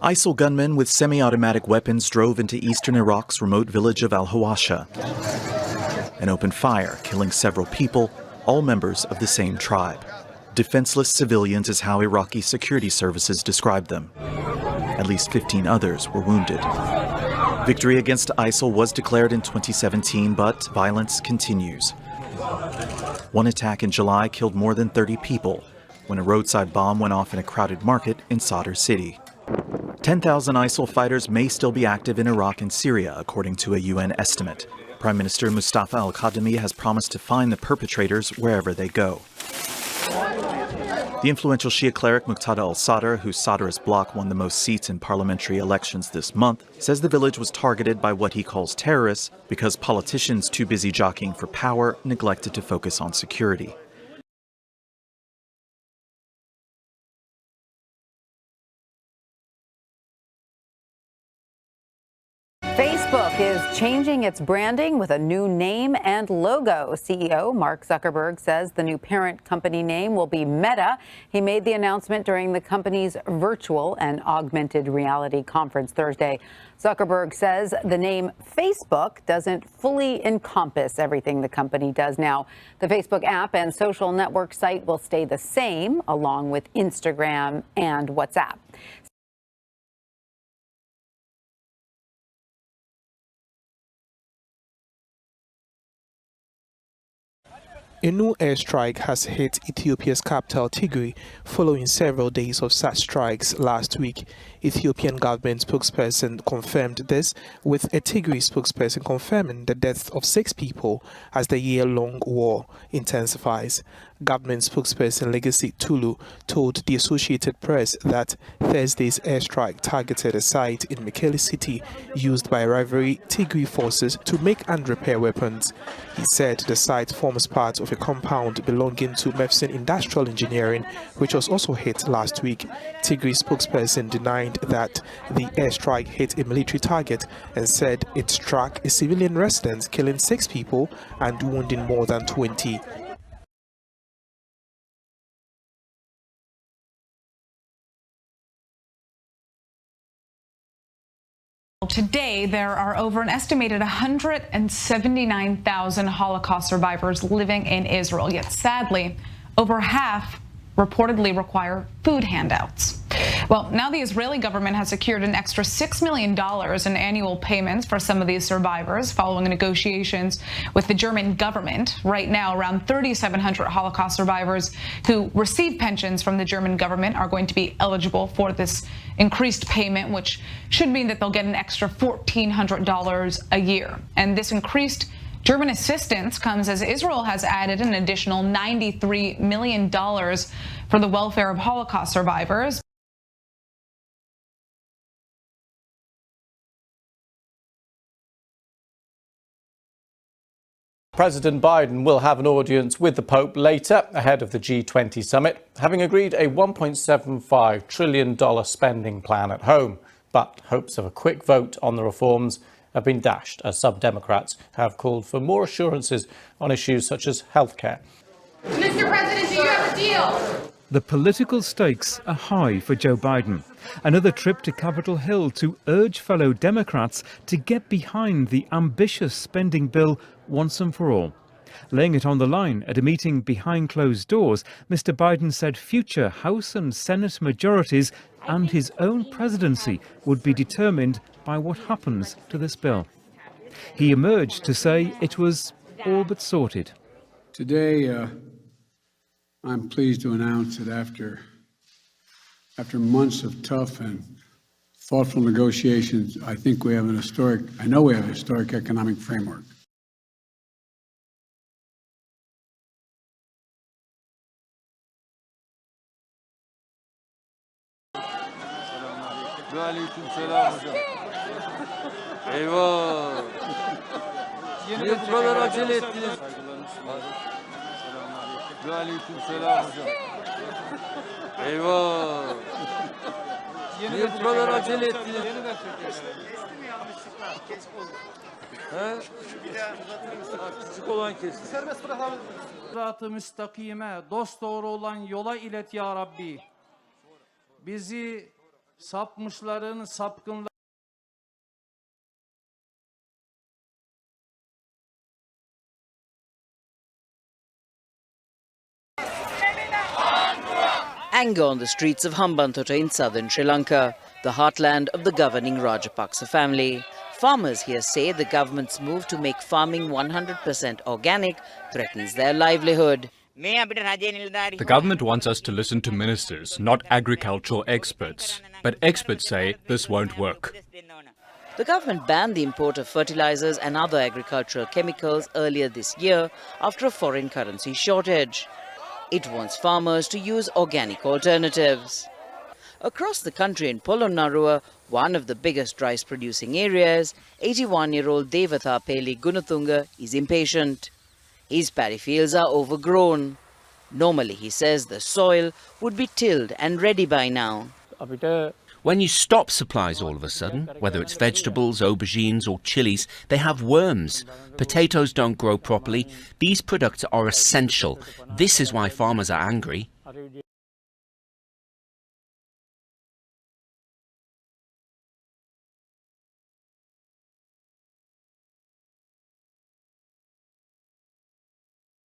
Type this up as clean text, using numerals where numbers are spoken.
ISIL gunmen with semi-automatic weapons drove into eastern Iraq's remote village of al-Hawasha and opened fire, killing several people, all members of the same tribe. Defenseless civilians is how Iraqi security services described them. At least 15 others were wounded. Victory against ISIL was declared in 2017, but violence continues. One attack in July killed more than 30 people when a roadside bomb went off in a crowded market in Sadr city. 10,000 ISIL fighters may still be active in Iraq and Syria, according to a UN estimate. Prime Minister Mustafa al-Kadhimi has promised to find the perpetrators wherever they go. The influential Shia cleric Muqtada al-Sadr, whose Sadrist bloc won the most seats in parliamentary elections this month, says the village was targeted by what he calls terrorists because politicians too busy jockeying for power neglected to focus on security. Facebook is changing its branding with a new name and logo. CEO Mark Zuckerberg says the new parent company name will be Meta. He made the announcement during the company's virtual and augmented reality conference Thursday. Zuckerberg says the name Facebook doesn't fully encompass everything the company does now. The Facebook app and social network site will stay the same, along with Instagram and WhatsApp. A new airstrike has hit Ethiopia's capital Tigray following several days of such strikes last week. Ethiopian government spokesperson confirmed this, with a Tigray spokesperson confirming the deaths of 6 people as the year-long war intensifies. Government spokesperson Legacy Tulu told the Associated Press that Thursday's airstrike targeted a site in Mekelle city used by rivalry Tigray forces to make and repair weapons. He said the site forms part of a compound belonging to Mefsin Industrial Engineering, which was also hit last week. Tigray spokesperson denied that the airstrike hit a military target and said it struck a civilian residence, killing 6 people and wounding more than 20. Today, there are over an estimated 179,000 Holocaust survivors living in Israel, yet sadly, over half reportedly require food handouts. Well, now the Israeli government has secured an extra $6 million in annual payments for some of these survivors following negotiations with the German government. Right now, around 3,700 Holocaust survivors who receive pensions from the German government are going to be eligible for this increased payment, which should mean that they'll get an extra $1,400 a year. And this increased German assistance comes as Israel has added an additional $93 million for the welfare of Holocaust survivors. President Biden will have an audience with the Pope later ahead of the G20 summit, having agreed a $1.75 trillion spending plan at home. But hopes of a quick vote on the reforms have been dashed as some Democrats have called for more assurances on issues such as healthcare. Mr. President, do you have a deal? The political stakes are high for Joe Biden. Another trip to Capitol Hill to urge fellow Democrats to get behind the ambitious spending bill once and for all. Laying it on the line at a meeting behind closed doors, Mr. Biden said future House and Senate majorities and his own presidency would be determined by what happens to this bill. He emerged to say it was all but sorted. Today, I'm pleased to announce that after months of tough and thoughtful negotiations, I know we have a historic economic framework. Aleykümselam hocam. Eyvah. Niye bu kadar acele ettiniz? Aleykümselam hocam. Eyvah. Niye bu kadar acele ettiniz? He? Küçük olan kesin. Serbest bırakalım. Sırat-ı müstakime, dosdoğru olan yola ilet ya Rabbi. Bizi Sapmışların sapkınlar. Anger on the streets of Hambantota in southern Sri Lanka, the heartland of the governing Rajapaksa family. Farmers here say the government's move to make farming 100% organic threatens their livelihood. The government wants us to listen to ministers, not agricultural experts. But experts say this won't work. The government banned the import of fertilizers and other agricultural chemicals earlier this year after a foreign currency shortage. It wants farmers to use organic alternatives. Across the country in Polonnaruwa, one of the biggest rice-producing areas, 81-year-old Devatha Peli Gunathunga is impatient. His paddy fields are overgrown. Normally, he says, the soil would be tilled and ready by now. When you stop supplies all of a sudden, whether it's vegetables, aubergines or chilies, they have worms. Potatoes don't grow properly. These products are essential. This is why farmers are angry.